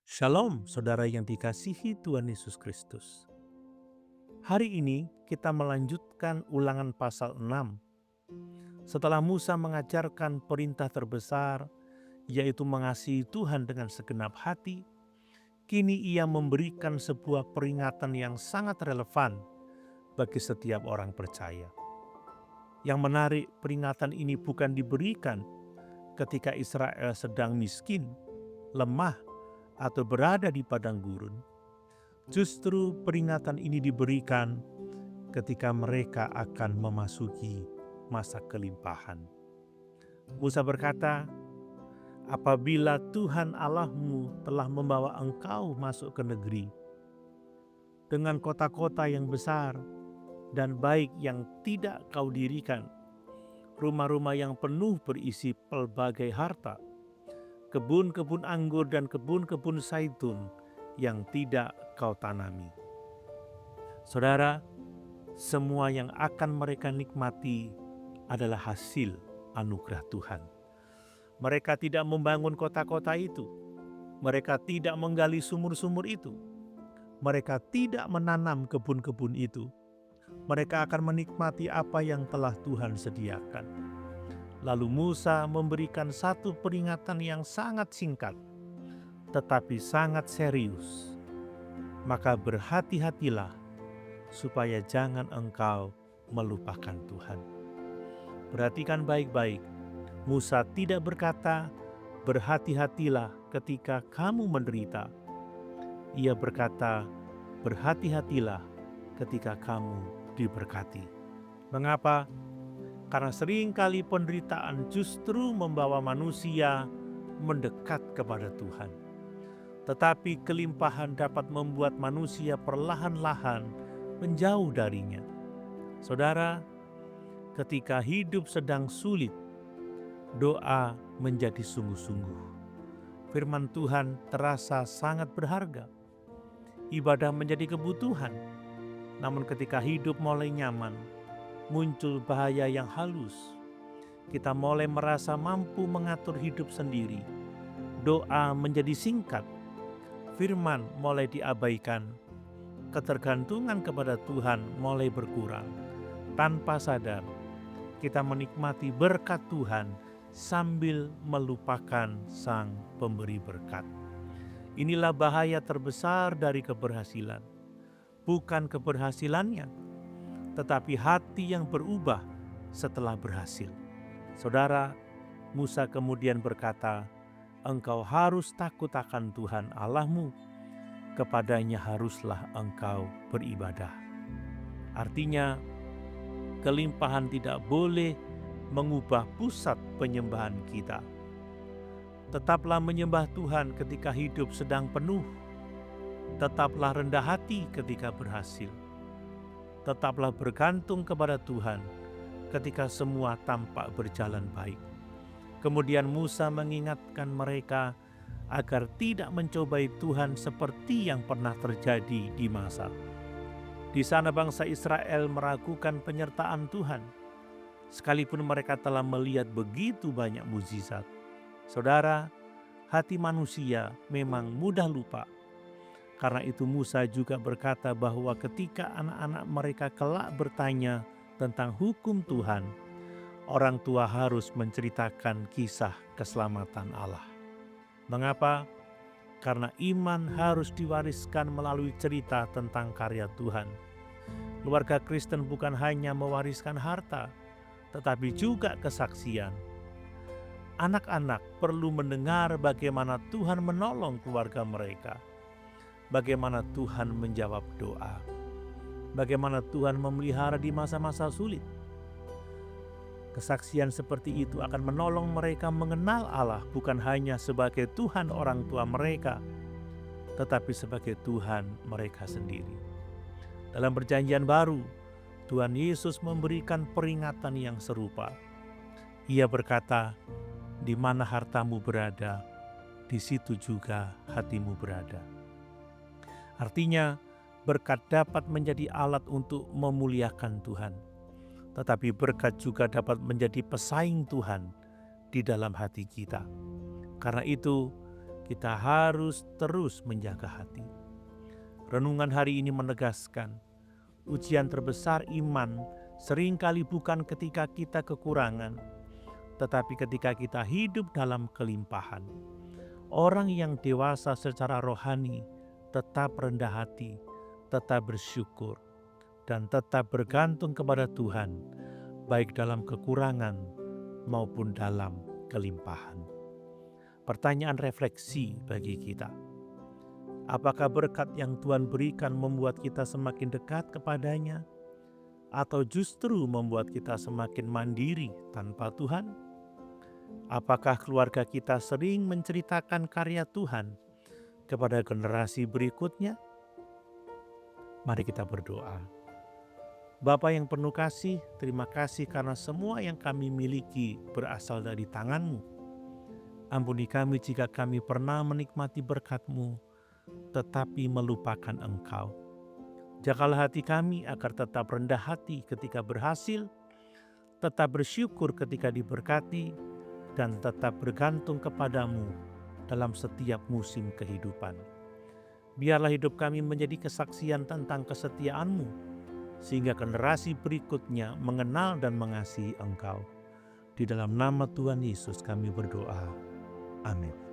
Shalom, saudara yang dikasihi Tuhan Yesus Kristus. Hari ini kita melanjutkan Ulangan pasal 6. Setelah Musa mengajarkan perintah terbesar, yaitu mengasihi Tuhan dengan segenap hati, kini ia memberikan sebuah peringatan yang sangat relevan bagi setiap orang percaya. Yang menarik, peringatan ini bukan diberikan ketika Israel sedang miskin, lemah, atau berada di padang gurun. Justru peringatan ini diberikan ketika mereka akan memasuki masa kelimpahan. Musa berkata, apabila Tuhan Allahmu telah membawa engkau masuk ke negeri dengan kota-kota yang besar dan baik yang tidak kau dirikan, rumah-rumah yang penuh berisi pelbagai harta, kebun-kebun anggur dan kebun-kebun zaitun yang tidak kau tanami. Saudara, semua yang akan mereka nikmati adalah hasil anugerah Tuhan. Mereka tidak membangun kota-kota itu. Mereka tidak menggali sumur-sumur itu. Mereka tidak menanam kebun-kebun itu. Mereka akan menikmati apa yang telah Tuhan sediakan. Lalu Musa memberikan satu peringatan yang sangat singkat, tetapi sangat serius. Maka berhati-hatilah supaya jangan engkau melupakan Tuhan. Perhatikan baik-baik, Musa tidak berkata, berhati-hatilah ketika kamu menderita. Ia berkata, berhati-hatilah ketika kamu diberkati. Mengapa? Karena seringkali penderitaan justru membawa manusia mendekat kepada Tuhan. Tetapi kelimpahan dapat membuat manusia perlahan-lahan menjauh darinya. Saudara, ketika hidup sedang sulit, doa menjadi sungguh-sungguh. Firman Tuhan terasa sangat berharga. Ibadah menjadi kebutuhan. Namun ketika hidup mulai nyaman, muncul bahaya yang halus. Kita mulai merasa mampu mengatur hidup sendiri. Doa menjadi singkat. Firman mulai diabaikan. Ketergantungan kepada Tuhan mulai berkurang. Tanpa sadar, kita menikmati berkat Tuhan sambil melupakan Sang Pemberi berkat. Inilah bahaya terbesar dari keberhasilan. Bukan keberhasilannya, tetapi hati yang berubah setelah berhasil. Saudara, Musa kemudian berkata, engkau harus takut akan Tuhan Allahmu, kepadanya haruslah engkau beribadah. Artinya, kelimpahan tidak boleh mengubah pusat penyembahan kita. Tetaplah menyembah Tuhan ketika hidup sedang penuh. Tetaplah rendah hati ketika berhasil. Tetaplah bergantung kepada Tuhan ketika semua tampak berjalan baik. Kemudian Musa mengingatkan mereka agar tidak mencobai Tuhan seperti yang pernah terjadi di Masar. Di sana bangsa Israel meragukan penyertaan Tuhan, sekalipun mereka telah melihat begitu banyak mukjizat. Saudara, hati manusia memang mudah lupa. Karena itu Musa juga berkata bahwa ketika anak-anak mereka kelak bertanya tentang hukum Tuhan, orang tua harus menceritakan kisah keselamatan Allah. Mengapa? Karena iman harus diwariskan melalui cerita tentang karya Tuhan. Keluarga Kristen bukan hanya mewariskan harta, tetapi juga kesaksian. Anak-anak perlu mendengar bagaimana Tuhan menolong keluarga mereka. Bagaimana Tuhan menjawab doa. Bagaimana Tuhan memelihara di masa-masa sulit. Kesaksian seperti itu akan menolong mereka mengenal Allah bukan hanya sebagai Tuhan orang tua mereka, tetapi sebagai Tuhan mereka sendiri. Dalam Perjanjian Baru, Tuhan Yesus memberikan peringatan yang serupa. Ia berkata, di mana hartamu berada, di situ juga hatimu berada. Artinya, berkat dapat menjadi alat untuk memuliakan Tuhan. Tetapi berkat juga dapat menjadi pesaing Tuhan di dalam hati kita. Karena itu, kita harus terus menjaga hati. Renungan hari ini menegaskan, ujian terbesar iman seringkali bukan ketika kita kekurangan, tetapi ketika kita hidup dalam kelimpahan. Orang yang dewasa secara rohani tetap rendah hati, tetap bersyukur, dan tetap bergantung kepada Tuhan, baik dalam kekurangan maupun dalam kelimpahan. Pertanyaan refleksi bagi kita. Apakah berkat yang Tuhan berikan membuat kita semakin dekat kepadanya, atau justru membuat kita semakin mandiri tanpa Tuhan? Apakah keluarga kita sering menceritakan karya Tuhan kepada generasi berikutnya? Mari kita berdoa. Bapa yang penuh kasih, terima kasih karena semua yang kami miliki berasal dari tangan-Mu. Ampuni kami jika kami pernah menikmati berkat-Mu, tetapi melupakan Engkau. Jagalah hati kami agar tetap rendah hati ketika berhasil, tetap bersyukur ketika diberkati, dan tetap bergantung kepadamu dalam setiap musim kehidupan. Biarlah hidup kami menjadi kesaksian tentang kesetiaan-Mu, sehingga generasi berikutnya mengenal dan mengasihi Engkau. Di dalam nama Tuhan Yesus kami berdoa. Amin.